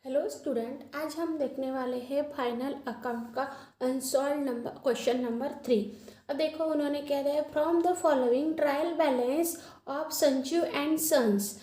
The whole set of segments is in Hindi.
हेलो स्टूडेंट, आज हम देखने वाले हैं फाइनल अकाउंट का अनसॉल्व नंबर क्वेश्चन नंबर 3। अब देखो उन्होंने क्या दिया है, from the following trial balance of Sanju and sons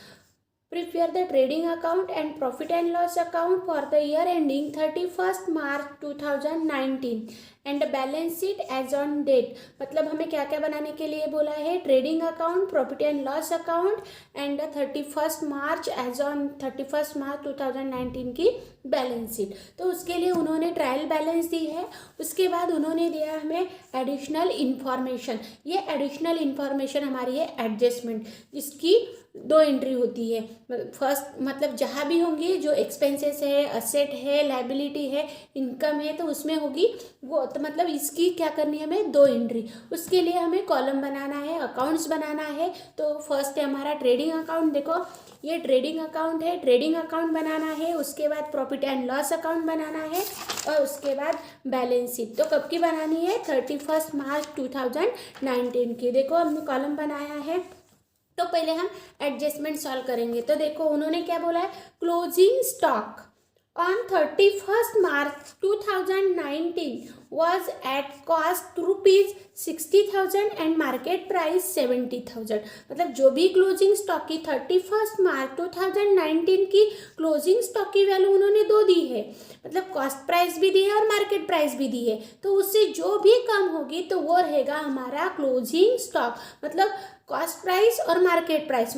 prepare the trading account and profit and loss account for the year ending 31st March 2019 and balance sheet as on date। मतलब हमें क्या क्या बनाने के लिए बोला है, trading account, profit and loss account and 31st March as on 31st March 2019 की बैलेंस शीट। तो उसके लिए उन्होंने ट्रायल बैलेंस दी है। उसके बाद उन्होंने दिया हमें एडिशनल इन्फॉर्मेशन। ये एडिशनल इन्फॉर्मेशन हमारी है एडजस्टमेंट, जिसकी दो एंट्री होती है। फर्स्ट मतलब जहाँ भी होंगी, जो एक्सपेंसेस है, असेट है, लाइबिलिटी है, इनकम है, तो उसमें होगी वो। तो मतलब इसकी क्या करनी है, हमें दो एंट्री। उसके लिए हमें कॉलम बनाना है, अकाउंट्स बनाना है। तो फर्स्ट है हमारा ट्रेडिंग अकाउंट। देखो ये ट्रेडिंग अकाउंट है, ट्रेडिंग अकाउंट बनाना है। उसके बाद प्रॉफिट एंड लॉस अकाउंट बनाना है और उसके बाद बैलेंस शीट। तो कब की बनानी है, 31 मार्च 2019 की। देखो हमने कॉलम बनाया है। तो पहले हम एडजस्टमेंट सॉल्व करेंगे। तो देखो उन्होंने क्या बोला है, closing stock on 31st March 2019 was at cost ₹60,000 and market price 70,000। मतलब जो भी क्लोजिंग स्टॉक की 31st मार्च 2019 की क्लोजिंग स्टॉक की वैल्यू उन्होंने दो दी है, मतलब कॉस्ट प्राइस भी दी है और मार्केट प्राइस भी दी है। तो उससे जो भी कम होगी तो वो रहेगा हमारा क्लोजिंग स्टॉक। मतलब कॉस्ट प्राइस और मार्केट प्राइस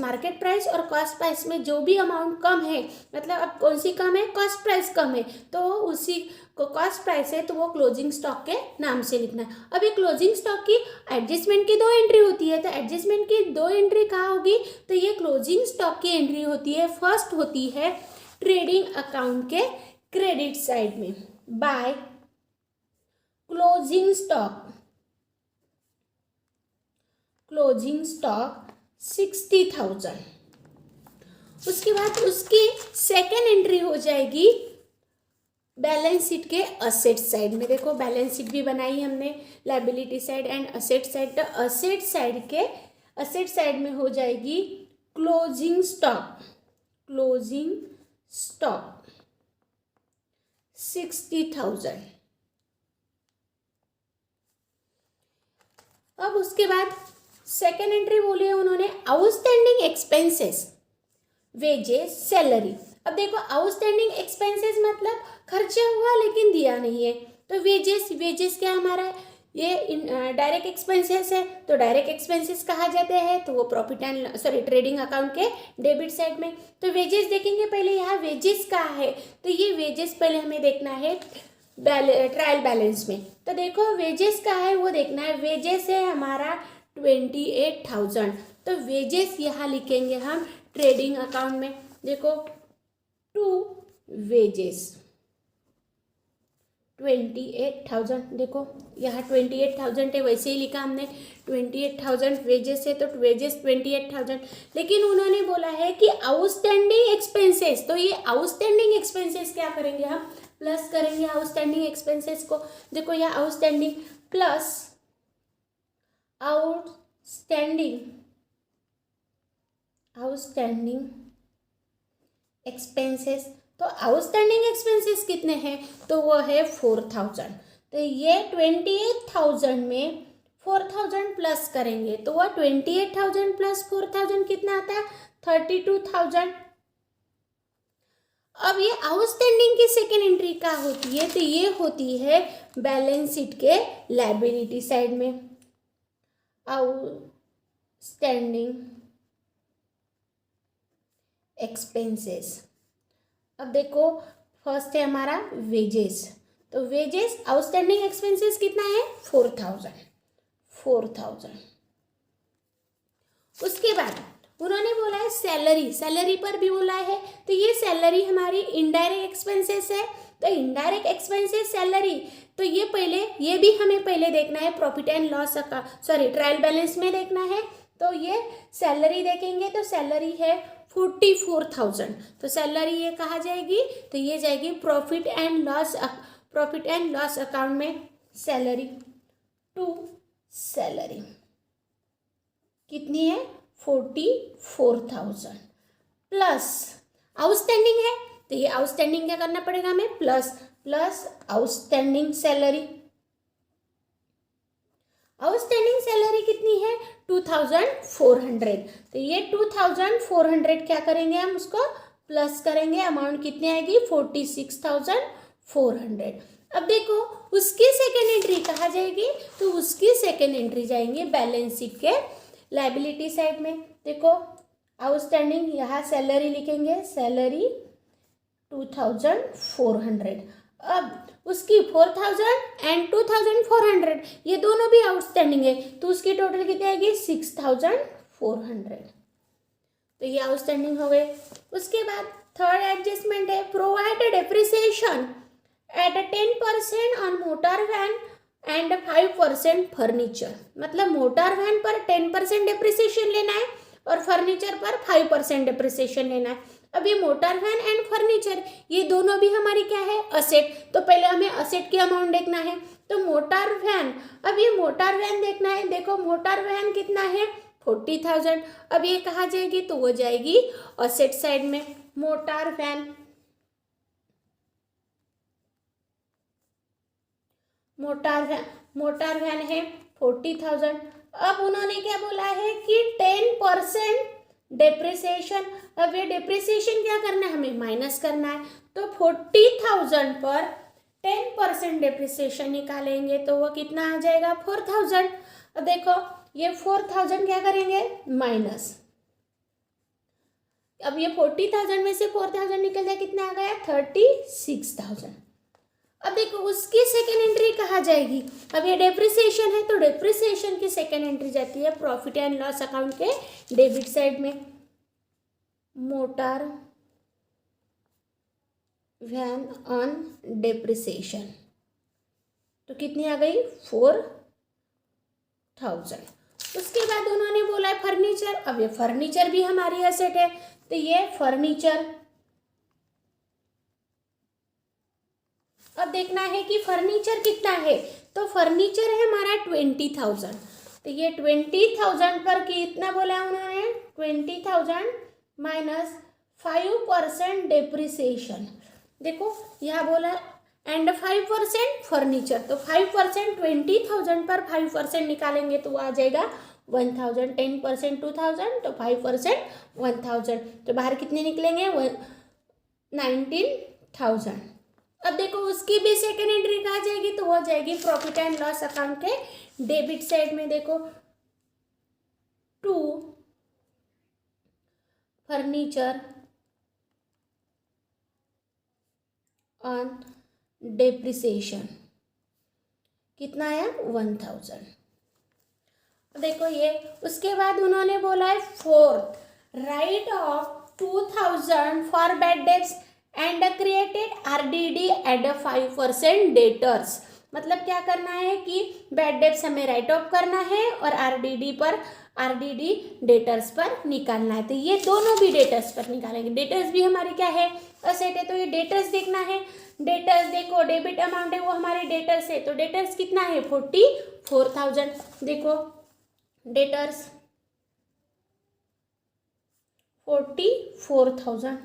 और कॉस्ट प्राइस में जो भी अमाउंट कम है, मतलब अब कौन सी कम है, कॉस्ट प्राइस कम है, तो उसी को कॉस्ट प्राइस है तो वो क्लोजिंग स्टॉक के नाम से लिखना है। अब ये क्लोजिंग स्टॉक की एडजस्टमेंट की दो एंट्री होती है। तो एडजस्टमेंट की दो एंट्री कहाँ होगी, तो ये क्लोजिंग स्टॉक की एंट्री होती है, फर्स्ट होती है ट्रेडिंग अकाउंट के क्रेडिट साइड में, बाय क्लोजिंग स्टॉक 60,000। उसके बाद उसकी सेकेंड एंट्री हो जाएगी बैलेंस शीट के असेट साइड में। देखो बैलेंस शीट भी बनाई हमने, liability side and asset side. तो असेट साइड में हो जाएगी क्लोजिंग स्टॉक 60,000। अब उसके बाद सेकेंड एंट्री बोली है उन्होंने, आउटस्टैंडिंग एक्सपेंसेस, वेजेस, सैलरी। अब देखो आउटस्टैंडिंग एक्सपेंसेस मतलब खर्चा हुआ लेकिन दिया नहीं है। तो वेजेस क्या हमारा है, ये डायरेक्ट एक्सपेंसेस है। तो डायरेक्ट एक्सपेंसेस कहा जाते हैं, तो वो प्रॉफिट एंड ट्रेडिंग अकाउंट के डेबिट साइड में। तो वेजेस देखेंगे पहले, यहाँ वेजेस का है, तो ये वेजेस पहले हमें देखना है ट्रायल बैलेंस में। तो देखो वेजेस का है वो देखना है। वेजेस है हमारा 28,000। तो वेजेस यहाँ लिखेंगे हम ट्रेडिंग अकाउंट में। देखो टू वेजेस 28,000। देखो यहाँ 28,000 है, वैसे ही लिखा हमने 28,000 वेजेस है, तो वेजेस 28,000। लेकिन उन्होंने बोला है कि आउटस्टैंडिंग एक्सपेंसेस, तो ये आउटस्टैंडिंग एक्सपेंसेस क्या करेंगे, हम प्लस करेंगे आउटस्टैंडिंग एक्सपेंसेस को। देखो यहाँ आउटस्टैंडिंग प्लस आउटस्टैंडिंग एक्सपेंसेस। तो आउटस्टैंडिंग एक्सपेंसेस कितने हैं, तो वो है 4,000। तो ये 28,000 में 4,000 प्लस करेंगे तो वह 28,000 प्लस 4,000 कितना आता है, 32,000। अब ये आउटस्टैंडिंग की सेकेंड एंट्री क्या होती है, तो ये होती है बैलेंस शीट के लायबिलिटी साइड में, आउटस्टैंडिंग एक्सपेंसेस। अब देखो फर्स्ट है हमारा वेजेस। तो वेजेस आउटस्टैंडिंग एक्सपेंसेस कितना है, 4,000। उसके बाद उन्होंने बोला है सैलरी पर भी बोला है। तो ये सैलरी हमारी इनडायरेक्ट एक्सपेंसेस है। तो इनडायरेक्ट एक्सपेंसेस सैलरी, तो ये पहले ये भी हमें पहले देखना है profit and loss trial balance में देखना है। तो ये सैलरी देखेंगे तो सैलरी है 44,000। तो सैलरी ये कहा जाएगी, तो ये जाएगी प्रॉफिट एंड लॉस अकाउंट में, सैलरी टू सैलरी कितनी है, 44,000 प्लस आउटस्टैंडिंग है। तो ये आउटस्टैंडिंग क्या करना पड़ेगा हमें, plus plus outstanding salary. Outstanding salary कितनी है, 2400। तो ये 2400 क्या करेंगे हम, उसको प्लस करेंगे, अमाउंट कितनी आएगी, 46,400। अब देखो उसकी सेकेंड एंट्री कहाँ जाएगी, तो उसकी सेकेंड एंट्री जाएंगे बैलेंस शीट के लायबिलिटी साइड में। देखो आउटस्टैंडिंग, यहाँ सैलरी लिखेंगे, सैलरी 2400। अब उसकी 4000 एंड 2400 ये दोनों भी आउटस्टैंडिंग है, तो उसकी टोटल कितनी आएगी, 6400। तो ये आउटस्टैंडिंग हो गए। उसके बाद थर्ड एडजस्टमेंट है, provide depreciation at 10% on motor van and 5% furniture. मतलब मोटर वैन पर 10% डेप्रिसिएशन लेना है और फर्नीचर पर 5% डेप्रिसिएशन लेना है। अब ये मोटर वैन एंड फर्नीचर ये दोनों भी हमारी क्या है, असेट। तो पहले हमें असेट की अमाउंट देखना है, तो मोटर वैन, अब ये मोटर वैन देखना है। देखो मोटर वैन कितना है, 40,000। अब ये कहाँ जाएगी, तो वो जाएगी असेट साइड में। मोटर वैन, मोटर वैन है 40,000। अब उन्होंने क्या बोला है कि 10% डेप्रिसिएशन। अब ये डेप्रिसिएशन क्या करना है, हमें माइनस करना है। तो 40,000 पर 10% डेप्रिसिएशन निकालेंगे तो वो कितना आ जाएगा, 4,000। अब देखो ये 4,000 क्या करेंगे, माइनस। अब ये 40,000 में से 4,000 निकल जाए, कितना आ गया, 36,000। अब देखो उसकी सेकेंड एंट्री कहाँ जाएगी, अब ये डेप्रिसिएशन है तो डेप्रिसिएशन की सेकेंड एंट्री जाती है प्रॉफिट एंड लॉस अकाउंट के डेबिट साइड में। मोटर वैन ऑन डेप्रिसिएशन तो कितनी आ गई, 4,000। उसके बाद उन्होंने बोला है फर्नीचर। अब ये फर्नीचर भी हमारी एसेट है, तो ये फर्नीचर, अब देखना है कि फर्नीचर कितना है, तो फर्नीचर है हमारा 20,000। तो ये 20,000 पर कितना बोला उन्होंने, 20,000 माइनस 5% डेप्रिसिएशन। देखो यहाँ बोला एंड 5% फर्नीचर, तो 5% 20,000 पर 5% निकालेंगे तो वो आ जाएगा 1,000। 10% 2,000 तो 5% 1,000, तो बाहर कितने निकलेंगे, 19,000। अब देखो उसकी भी सेकेंड एंट्री कहाँ जाएगी, तो वो जाएगी प्रॉफिट एंड लॉस अकाउंट के डेबिट साइड में। देखो 2 फर्नीचर ऑन डेप्रिसिएशन कितना आया, 1,000। देखो ये उसके बाद उन्होंने बोला है fourth, write off 2,000 for bad debts and created RDD at 5% debtors. मतलब क्या करना है कि बैड डेब्ट्स हमें राइट ऑफ करना है और RDD डेटर्स पर निकालना है। तो ये दोनों भी डेटर्स पर निकालेंगे। डेटर्स भी हमारी क्या है, असेट है, तो ये डेटर्स देखना है। डेटर्स देखो डेबिट अमाउंट है वो हमारे डेटर्स है, तो डेटर्स कितना है, 44,000। देखो डेटर्स 44,000।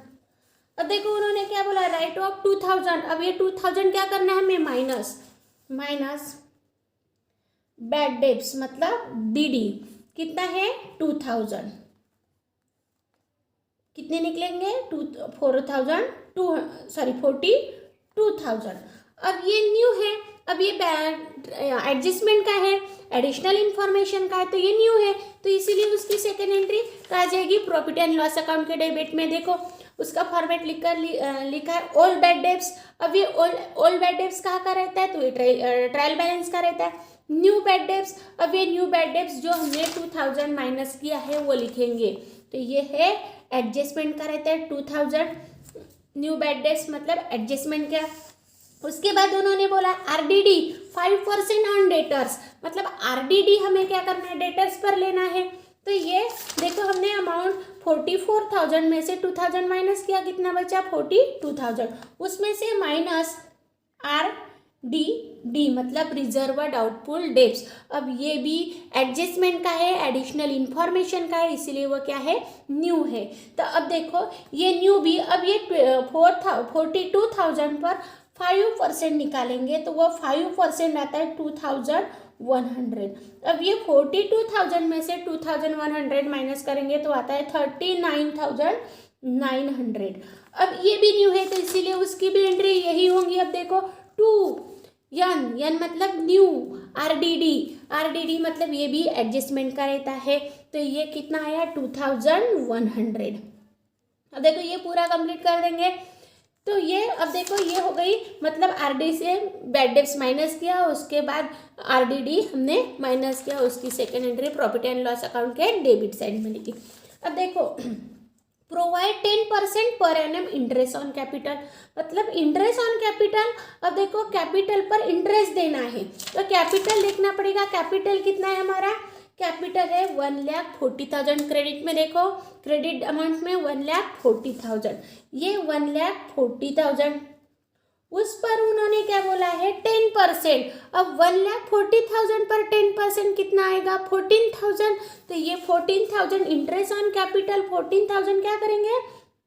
अब देखो उन्होंने क्या बोला, राइट ऑफ 2,000। अब ये 2,000 क्या करना है हमें, माइनस बैड डेब्ट्स मतलब DD कितना है, 2,000। कितने निकलेंगे, 42,000। अब ये न्यू है, अब ये एडजस्टमेंट का है, एडिशनल इंफॉर्मेशन का है, तो ये न्यू है, तो इसीलिए उसकी सेकेंड एंट्री कहाँ जाएगी, प्रॉफिट एंड लॉस अकाउंट के डेबिट में। देखो उसका फॉर्मेट लिखा है ऑल बैड डेब्ट्स। अब ये ऑल बैड डेब्ट्स कहाँ का रहता है, तो ये ट्रायल बैलेंस का रहता है। न्यू बैड डेब्ट्स, अब ये न्यू बैड डेब्ट्स जो हमने 2,000 माइनस किया है वो लिखेंगे, तो ये है एडजस्टमेंट का रहता है 2,000। न्यू बैड डेब्ट्स मतलब एडजस्टमेंट क्या। उसके बाद उन्होंने बोला RDD 5% ऑन डेटर्स, मतलब RDD हमें क्या करना है, डेटर्स पर लेना है। तो ये देखो हमने अमाउंट 44,000 में से 2,000 माइनस किया, कितना बचा, 42,000। उसमें से माइनस डी, डी मतलब रिजर्व डाउटफुल डेब्ट्स। अब ये भी एडजस्टमेंट का है, एडिशनल इंफॉर्मेशन का है, इसीलिए वो क्या है, न्यू है। तो अब देखो ये न्यू भी, अब ये 42,000 पर 5% निकालेंगे तो वो 5% आता है 2,100। अब ये 42,000 में से 2,100 माइनस करेंगे तो आता है 39,900। अब ये भी न्यू है तो इसीलिए उसकी भी एंट्री यही होंगी। अब देखो 2 यन मतलब न्यू, आरडीडी, आरडीडी मतलब ये भी एडजस्टमेंट का रहता है, तो ये कितना आया 2,100। अब देखो ये पूरा कंप्लीट कर देंगे तो ये, अब देखो ये हो गई, मतलब आरडी से बैड डेब्ट्स माइनस किया, उसके बाद आरडीडी हमने माइनस किया, उसकी second entry profit and loss account के डेबिट साइड में लिखी। अब देखो provide 10% per annum interest on capital, मतलब इंटरेस्ट ऑन कैपिटल। अब देखो कैपिटल पर इंटरेस्ट देना है तो कैपिटल लिखना पड़ेगा। कैपिटल कितना है हमारा, कैपिटल है 1,40,000। क्रेडिट में देखो, क्रेडिट अमाउंट में 1,40,000, ये 1,40,000, उस पर उन्होंने क्या बोला है 10%। अब 1,40,000 पर 10% कितना आएगा 14,000, तो ये 14,000 इंटरेस्ट ऑन कैपिटल, 14,000 क्या करेंगे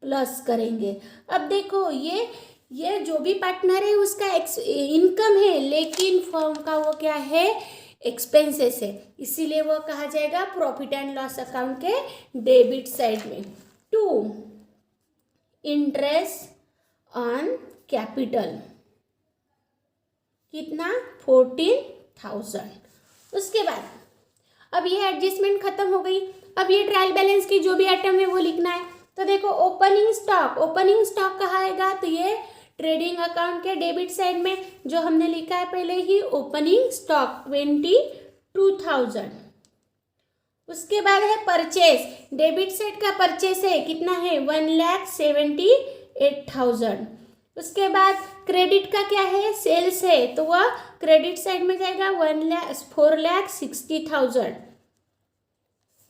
प्लस करेंगे। अब देखो ये जो भी पार्टनर है उसका इनकम है, लेकिन फर्म का वो क्या है एक्सपेंसेस है, इसीलिए वो कहा जाएगा प्रॉफिट एंड लॉस अकाउंट के डेबिट साइड में। 2 इंटरेस्ट ऑन कैपिटल कितना 14,000। उसके बाद अब ये एडजस्टमेंट खत्म हो गई। अब ये ट्रायल बैलेंस की जो भी आइटम है वो लिखना है। तो देखो ओपनिंग स्टॉक, ओपनिंग स्टॉक कहाँ आएगा, तो ये ट्रेडिंग अकाउंट के डेबिट साइड में जो हमने लिखा है पहले ही, ओपनिंग स्टॉक 22,000। उसके बाद है परचेस, डेबिट साइड का परचेस है कितना है 1,78,000। उसके बाद क्रेडिट का क्या है सेल्स है, तो वह क्रेडिट साइड में जाएगा 4,60,000।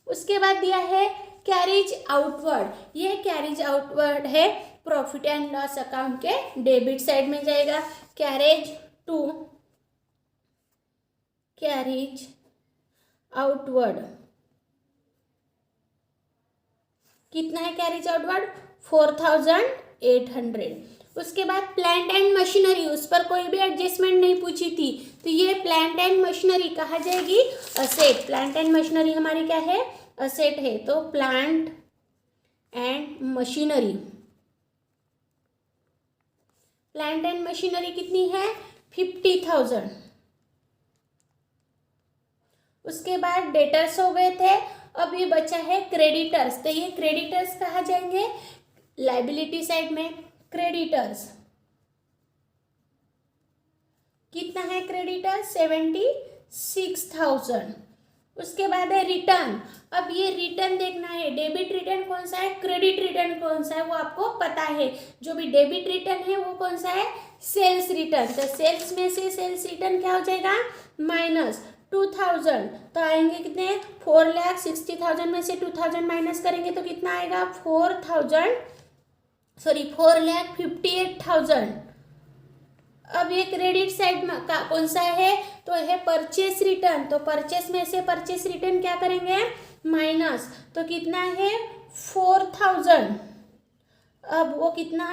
उसके बाद दिया है कैरिज आउटवर्ड, ये कैरिज आउटवर्ड है प्रॉफिट एंड लॉस अकाउंट के डेबिट साइड में जाएगा। कैरेज आउटवर्ड कितना है, कैरेज आउटवर्ड 4,800। उसके बाद प्लांट एंड मशीनरी, उस पर कोई भी एडजस्टमेंट नहीं पूछी थी, तो ये प्लांट एंड मशीनरी कहा जाएगी असेट। प्लांट एंड मशीनरी हमारी क्या है असेट है, तो plant and machinery, plant and machinery कितनी है 50,000। उसके बाद डेटर्स हो गए थे, अब ये बचा है क्रेडिटर्स, तो ये क्रेडिटर्स कहाँ जाएंगे लाइबिलिटी साइड में। क्रेडिटर्स कितना है क्रेडिटर्स 76,000। उसके बाद है रिटर्न, अब ये रिटर्न देखना है, डेबिट रिटर्न कौन सा है क्रेडिट रिटर्न कौन सा है वो आपको पता है। जो भी डेबिट रिटर्न है वो कौन सा है सेल्स रिटर्न, तो सेल्स में से सेल्स रिटर्न क्या हो जाएगा माइनस 2,000, तो आएंगे कितने 4,60,000 में से 2,000 माइनस करेंगे तो कितना आएगा 4,58,000। अब ये क्रेडिट साइड में का कौन सा है, तो है परचेस रिटर्न, तो परचेस में से परचेस रिटर्न क्या करेंगे माइनस, तो कितना है 4,000। अब वो कितना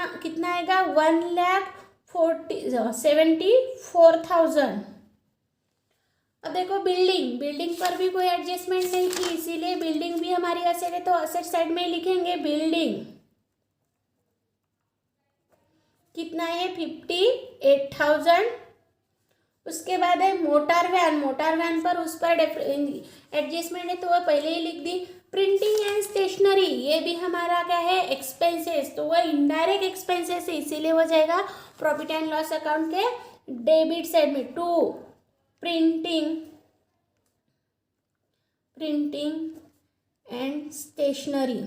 आएगा 1,74,000। अब देखो बिल्डिंग पर भी कोई एडजस्टमेंट नहीं थी, इसीलिए बिल्डिंग भी हमारी असेट है, तो असेट साइड में लिखेंगे बिल्डिंग कितना है 58,000। उसके बाद है मोटर वैन पर उस पर एडजस्टमेंट है तो वह पहले ही लिख दी। प्रिंटिंग एंड स्टेशनरी, ये भी हमारा क्या है एक्सपेंसेस, तो वह इनडायरेक्ट एक्सपेंसेस है, इसीलिए हो जाएगा प्रॉफिट एंड लॉस अकाउंट के डेबिट साइड में। 2 printing and stationery,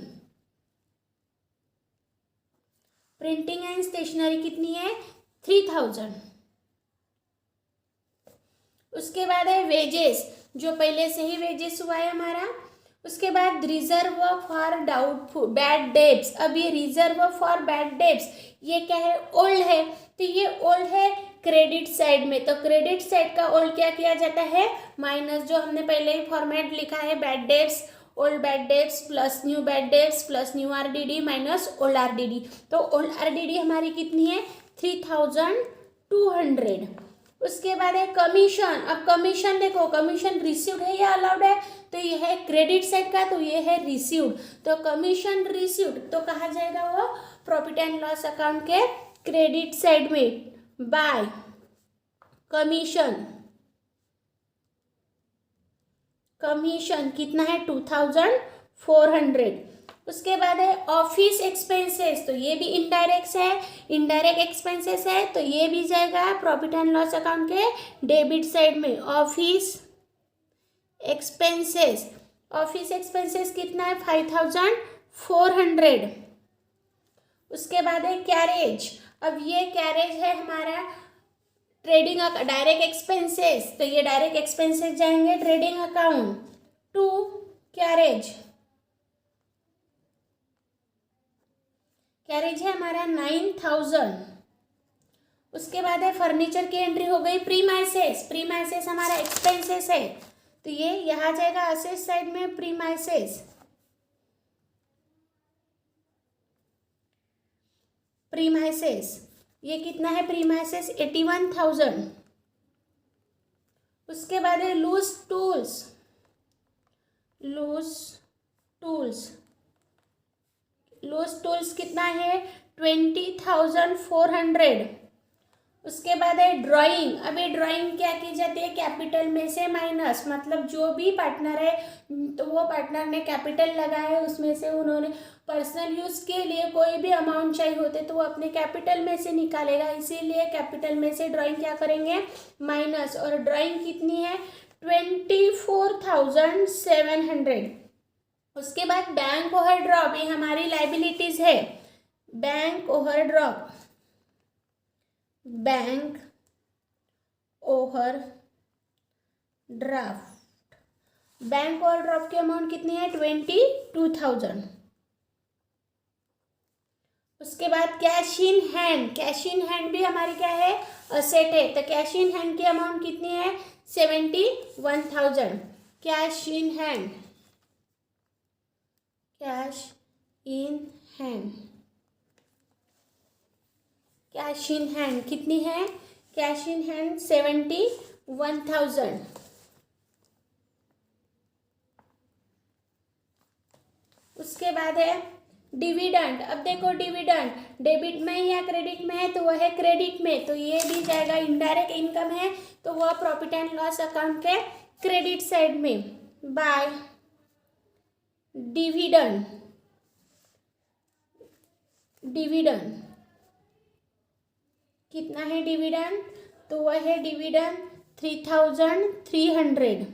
printing and stationery कितनी है 3,000। उसके बाद है वेजेस, जो पहले से ही वेजेस हुआ है हमारा, उसके बाद reserve for doubtful bad debts. अब ये रिजर्व फॉर बैड डेब्ट्स ये क्या है, ओल्ड है, तो ये ओल्ड है क्रेडिट साइड में, तो क्रेडिट साइड का ओल्ड क्या किया जाता है, माइनस जो हमने पहले ही फॉर्मेट लिखा है, bad debts old bad debts plus new bad debts plus new RDD minus old RDD. तो ओल्ड आरडीडी हमारी कितनी है, 3200। उसके बाद है कमीशन। अब कमीशन देखो, कमीशन रिसीव्ड है या अलाउड है, तो ये है क्रेडिट साइड का, तो ये है रिसीव्ड, तो कमीशन रिसीव्ड तो कहा जाएगा वो प्रॉफिट एंड लॉस अकाउंट के क्रेडिट साइड में बाय कमीशन। कमीशन कितना है, 2400। उसके बाद है ऑफिस एक्सपेंसेस, तो ये भी इनडायरेक्ट है, इनडायरेक्ट एक्सपेंसेस है, तो ये भी जाएगा प्रॉफिट एंड लॉस अकाउंट के डेबिट साइड में। ऑफिस एक्सपेंसेस, ऑफिस एक्सपेंसेस कितना है, 5400। उसके बाद है कैरेज। अब ये कैरेज है हमारा ट्रेडिंग डायरेक्ट एक्सपेंसेस, तो ये डायरेक्ट एक्सपेंसेस जाएंगे trading account to carriage. Carriage है हमारा 9000। उसके बाद है फर्नीचर की एंट्री हो गई प्रीमाइसेस। प्रीमाइसेस हमारा एक्सपेंसेस है, तो ये यहाँ जाएगा असेट साइड में प्रीमाइसेस। प्रीमाइसेस ये कितना है, प्रीमाइसेस 81,000। उसके बाद है loose tools. Loose tools, loose tools कितना है, 20,400। उसके बाद है ड्राइंग। अब ये ड्राइंग क्या की जाती है, कैपिटल में से माइनस, मतलब जो भी पार्टनर है तो वो पार्टनर ने कैपिटल लगाया है, उसमें से उन्होंने पर्सनल यूज के लिए कोई भी अमाउंट चाहिए होते तो वो अपने कैपिटल में से निकालेगा, इसीलिए कैपिटल में से ड्राइंग क्या करेंगे, माइनस। और ड्राइंग कितनी है, 24,700। उसके बाद बैंक ओवरड्राफ्ट, ये हमारी लाइबिलिटीज है। Bank overdraft, bank overdraft, bank overdraft की अमाउंट कितनी है, 22,000। उसके बाद cash in hand. Cash in hand भी हमारी क्या है, असेट है, तो कैश इन हैंड की अमाउंट कितनी है, 71,000। Cash in hand, cash in hand, cash in hand कितनी है, कैश इन हैंड 71,000। उसके बाद है डिविडेंड। अब देखो डिविडेंड डेबिट में या क्रेडिट में है, तो वह है क्रेडिट में, तो ये भी जाएगा, इनडायरेक्ट इनकम है तो वह प्रॉफिट एंड लॉस अकाउंट के क्रेडिट साइड में बाय डिविडेंड। डिविडेंड कितना है डिविडेंड, तो वह है डिविडेंड 3,300।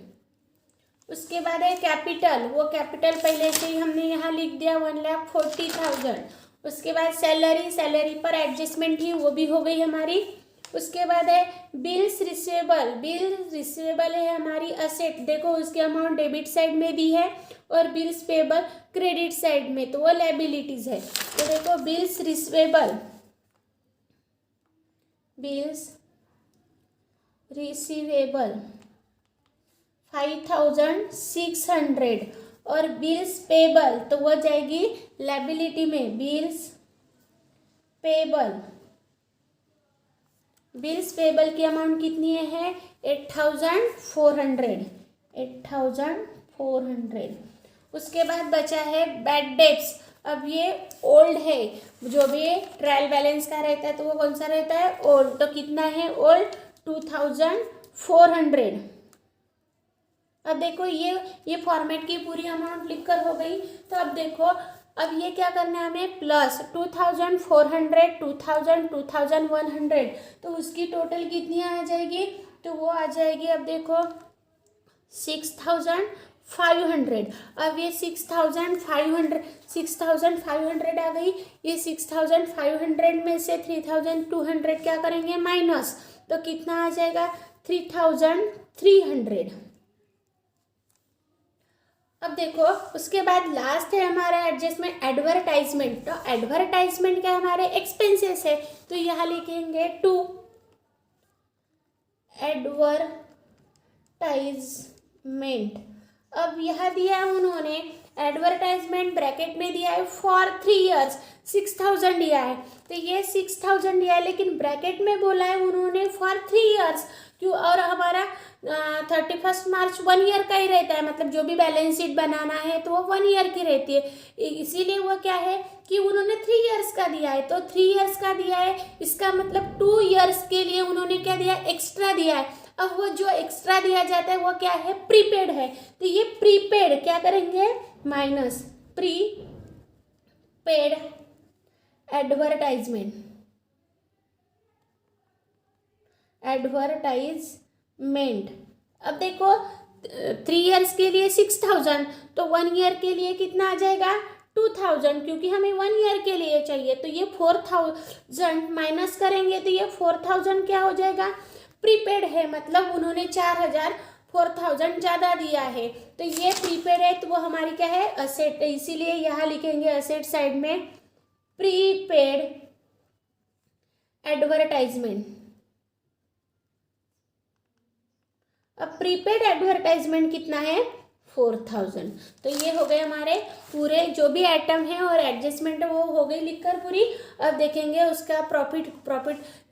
उसके बाद है कैपिटल। वो कैपिटल पहले से ही हमने यहाँ लिख दिया, 1,40,000। उसके बाद सैलरी, सैलरी पर एडजस्टमेंट ही वो भी हो गई हमारी। उसके बाद है बिल्स रिसीवेबल। बिल रिसीवेबल है हमारी असेट, देखो उसकी अमाउंट डेबिट साइड में भी है और बिल्स पेबल क्रेडिट साइड में, तो वो लायबिलिटीज है। तो देखो बिल्स रिसीवेबल, बिल्स रिसीवेबल 5,600 और बिल्स पेबल तो वो जाएगी लायबिलिटी में, बिल्स पेबल। बिल्स पेबल की अमाउंट कितनी है, 8,400, 8,400। उसके बाद बचा है बैड डेब्ट्स। अब ये ओल्ड है, जो भी ट्रायल बैलेंस का रहता है तो वो कौन सा रहता है, ओल्ड। तो कितना है ओल्ड, 2,400। अब देखो ये फॉर्मेट की पूरी अमाउंट लिखकर हो गई। तो अब देखो अब ये क्या करना है हमें, प्लस 2,400, 2,000, 2,100, तो उसकी टोटल कितनी आ जाएगी, तो वो आ जाएगी, अब देखो 6,500। अब ये 6,500 आ गई। ये 6,500 में से 3,200 क्या करेंगे, माइनस, तो कितना आ जाएगा, 3,300। अब देखो उसके बाद लास्ट है हमारा एडजस्टमेंट एडवर्टाइजमेंट। तो एडवर्टाइजमेंट क्या हमारे एक्सपेंसेस है, तो यहाँ लिखेंगे टू एडवर्टाइजमेंट। अब यहाँ दिया है उन्होंने एडवर्टाइजमेंट ब्रैकेट में दिया है फॉर 3 ईयर्स 6000 दिया है। तो ये 6000 दिया है, लेकिन ब्रैकेट में बोला है उन्होंने फॉर 3 ईयर्स क्यों, और हमारा 31 मार्च 1 ईयर का ही रहता है, मतलब जो भी बैलेंस शीट बनाना है तो वो 1 ईयर की रहती है, इसीलिए वो क्या है कि उन्होंने 3 ईयर्स का दिया है। तो 3 ईयर्स का दिया है, इसका मतलब 2 ईयर्स के लिए उन्होंने क्या दिया, एक्स्ट्रा दिया है। अब वो जो एक्स्ट्रा दिया जाता है वो क्या है, प्रीपेड है। तो ये प्रीपेड क्या करेंगे, माइनस प्रीपेड एडवर्टाइजमेंट अब देखो 3 ईयर्स के लिए 6000, तो 1 ईयर के लिए कितना आ जाएगा 2000, क्योंकि हमें 1 ईयर के लिए चाहिए। तो ये 4000 माइनस करेंगे तो ये 4000 क्या हो जाएगा, प्रीपेड है, मतलब उन्होंने 4000 4000 ज़्यादा दिया है। तो ये प्रीपेड है, तो वो हमारी क्या है, असेट, इसीलिए यहाँ लिखेंगे असेट साइड में प्रीपेड एडवर्टाइजमेंट। अब प्रीपेड एडवर्टाइजमेंट कितना है 4000। तो ये हो गए हमारे पूरे जो भी आइटम है और एडजस्टमेंट है वो हो गई लिखकर पूरी। अब देखेंगे उसका प्रॉफिट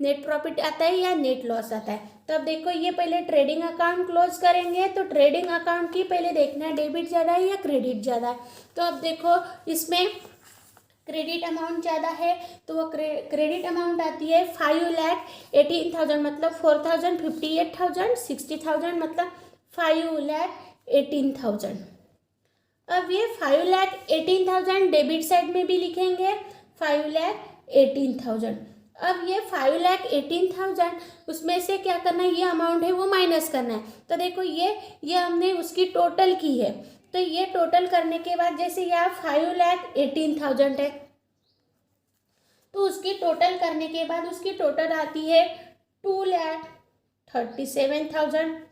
नेट प्रॉफिट आता है या नेट लॉस आता है। तो अब देखो ये पहले ट्रेडिंग अकाउंट क्लोज करेंगे, तो ट्रेडिंग अकाउंट की पहले देखना है डेबिट ज़्यादा है या क्रेडिट ज़्यादा है। तो अब देखो इसमें क्रेडिट अमाउंट ज़्यादा है, तो वो क्रेडिट अमाउंट आती है 5,18,000 मतलब 4,000, 58,000, 60,000 मतलब 5,18,000। अब ये 5,18,000 डेबिट साइड में भी लिखेंगे 5,18,000। अब ये 5,18,000 उसमें से क्या करना है, ये अमाउंट है वो माइनस करना है। तो देखो ये हमने उसकी टोटल की है, तो ये टोटल करने के बाद जैसे यहाँ 5,18,000 है, तो उसकी टोटल करने के बाद उसकी टोटल आती है 2,37,000।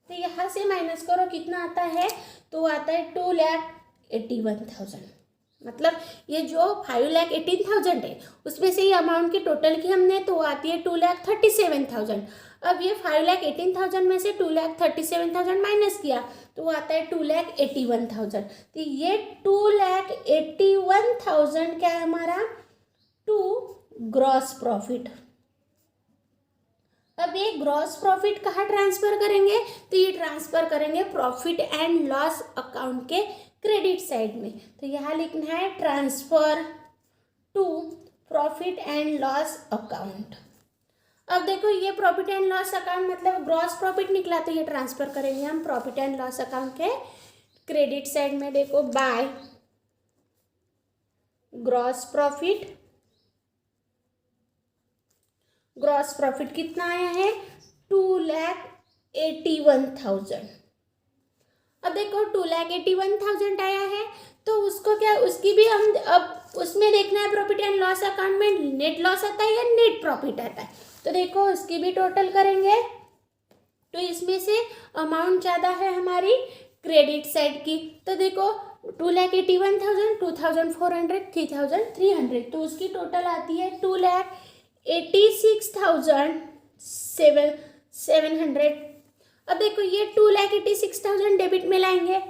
तो यहाँ से माइनस करो कितना आता है, तो आता है 2,81,000। मतलब ये जो 5,18,000 है उसमें से ये अमाउंट की टोटल की हमने, तो आती है 2,37,000। अब ये 5,18,000 में से 2,37,000 माइनस किया तो वो आता है 2,81,000। तो ये 2,81,000 क्या है हमारा, टू ग्रॉस प्रॉफिट। अब ये ग्रॉस प्रॉफिट कहाँ ट्रांसफर करेंगे, तो ये ट्रांसफर करेंगे प्रॉफिट एंड लॉस अकाउंट के क्रेडिट साइड में। तो यहाँ लिखना है transfer to profit and loss account. अब देखो ये प्रॉफिट एंड लॉस अकाउंट मतलब ग्रॉस प्रॉफिट निकला, तो ये ट्रांसफर करेंगे हम प्रॉफिट एंड लॉस अकाउंट के क्रेडिट साइड में। देखो बाय ग्रॉस प्रॉफिट कितना आया है 2,81,000। अब देखो 2,81,000 आया है, तो उसको क्या, उसकी भी हम अब उसमें देखना है प्रॉफिट एंड लॉस अकाउंट में नेट लॉस आता है या नेट प्रॉफिट आता है। तो देखो उसकी भी टोटल करेंगे, तो इसमें से अमाउंट ज़्यादा है हमारी क्रेडिट साइड की। तो देखो 2,81,000, 2,400, 3,300, तो उसकी टोटल आती है 2,86,700। अब देखो ये 2,86,000 डेबिट में लाएंगे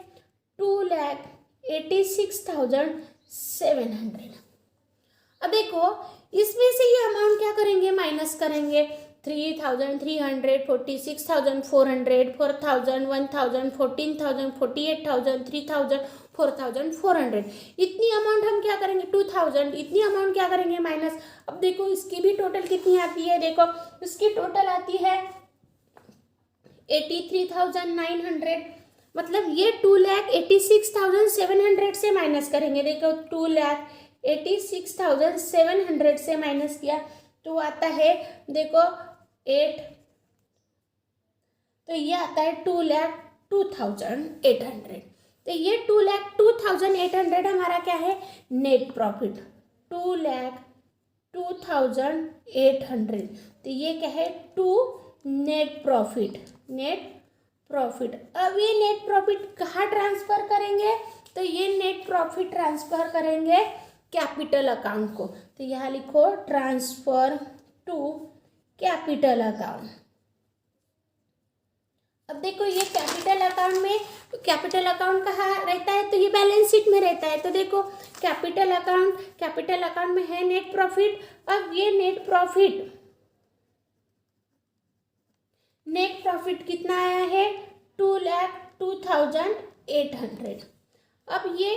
2,86,700। अब देखो इसमें से ये अमाउंट क्या करेंगे, माइनस करेंगे 3,300, 46,400, 4,000, 1,000, 14,000, 48,000, 3,000, 4,400। इतनी अमाउंट हम क्या करेंगे 2,000, इतनी अमाउंट क्या करेंगे माइनस। अब देखो इसकी भी टोटल कितनी आती है, देखो इसकी टोटल आती है 83,900, मतलब ये 2,86,700 से माइनस करेंगे। देखो 2,86,700 से माइनस किया तो आता है देखो 8, तो ये आता है 2,02,800। तो ये 2,02,800 हमारा क्या है नेट प्रॉफिट 2,02,800। तो ये क्या है टू नेट प्रॉफिट। अब ये नेट प्रॉफिट कहाँ ट्रांसफर करेंगे, तो ये नेट प्रॉफिट ट्रांसफर करेंगे कैपिटल अकाउंट को। तो यहाँ लिखो ट्रांसफर टू कैपिटल अकाउंट। अब देखो ये कैपिटल अकाउंट में, कैपिटल अकाउंट कहाँ रहता है, तो ये बैलेंस शीट में रहता है। तो देखो कैपिटल अकाउंट में है नेट प्रॉफिट। अब ये नेट प्रॉफिट कितना आया है, 2,02,800। अब ये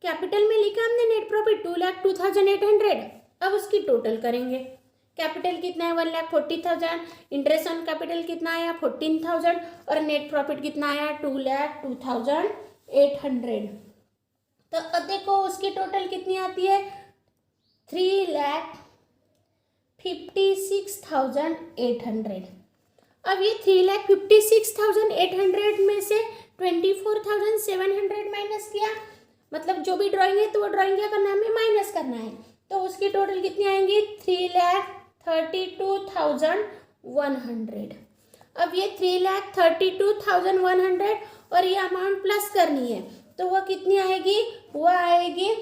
कैपिटल में लिखा हमने नेट प्रॉफिट 2,02,800। अब उसकी टोटल करेंगे। कैपिटल कितना है 1,40,000, इंटरेस्ट ऑन कैपिटल कितना आया 14,000 और नेट प्रॉफिट कितना आया 2,02,800। तो अब देखो उसकी टोटल कितनी आती है 3,56,800। अब ये 3,56,800 में से 24,700 माइनस किया, मतलब जो भी ड्राइंग है तो वो ड्राइंग क्या करना है, हमें माइनस करना है। तो उसकी टोटल कितनी आएंगी 3,32,100। अब ये 3,32,100 और ये अमाउंट प्लस करनी है, तो वह कितनी आएगी, वह आएगी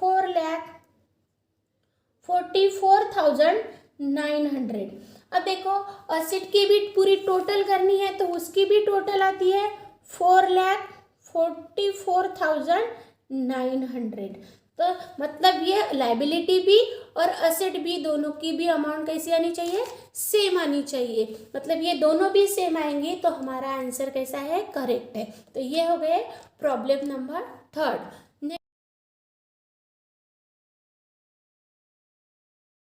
4,44,900। अब देखो असेट की भी पूरी टोटल करनी है, तो उसकी भी टोटल आती है 4,44,900। तो मतलब ये लायबिलिटी भी और असेट भी दोनों की भी अमाउंट कैसी आनी चाहिए, सेम आनी चाहिए। मतलब ये दोनों भी सेम आएंगे तो हमारा आंसर कैसा है, करेक्ट है। तो ये हो गए प्रॉब्लम नंबर 3।